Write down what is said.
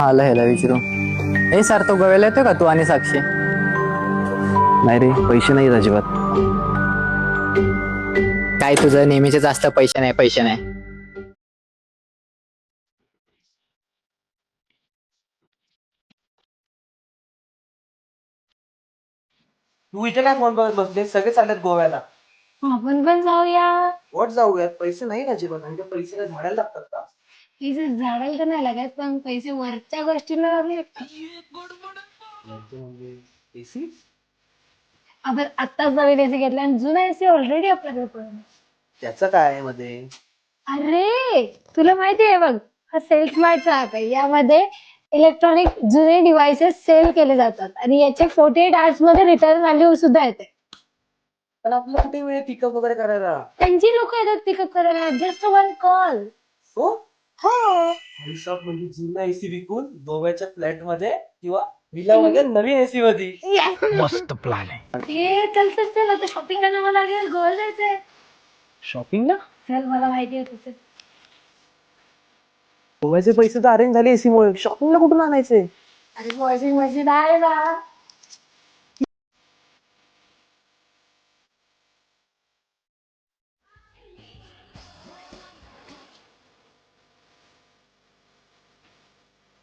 आला ह्याला विचारू. ए सर, तो गोव्याला येतोय का तू आणि साक्षी? नाही रे, पैसे नाही अजिबात. काय तुझं नेहमीच जास्त पैसे नाही पैसे नाही. तू इथे काय फोन बघत बसले? सगळे चाललेत गोव्याला. आपण पण जाऊया. वॉट जाऊयात? पैसे नाही अजिबात. आणि ते पैसे काय झाडायला लागतात का? पैसे झाडायला तर नाही लागत, पण पैसे वरच्या गोष्टीला लागले. एसी? आपण आत्ताच नवीन एसी घेतला आणि जुना एसी ऑलरेडी आपल्याकडे पडला. त्याचं काय आहे मध्ये? अरे तुला माहिती आहे बघ, हा सेल्स मार्टचा ऍप आहे. यामध्ये इलेक्ट्रॉनिक जुने डिव्हाइसेस सेल केले जातात आणि याचे 48 आवर्स मध्ये रिटर्न व्हॅल्यू सुद्धा येते. पण आपल्याला कुठे वेळ पिकअप वगैरे करायला? त्यांची लोक येतात पिकअप करायला. Just one call. हो? हो. आणि सब म्हणजे जुना एसी विकून गोव्याच्या फ्लॅट मध्ये किंवा विला मध्ये नवीन एसी मध्ये. मस्त प्लॅन आहे. हे चल चल चल, आता शॉपिंग करायला लागेल. गोव्याला जायचंय. शॉपिंगला? चल, मला माहिती आहे तुझं. गोव्याचे पैसे तर अरेंज झाले एसी मुळे. शॉपिंगला कुठून आणायचे? अरे वॉशिंग मशीन आहे ना.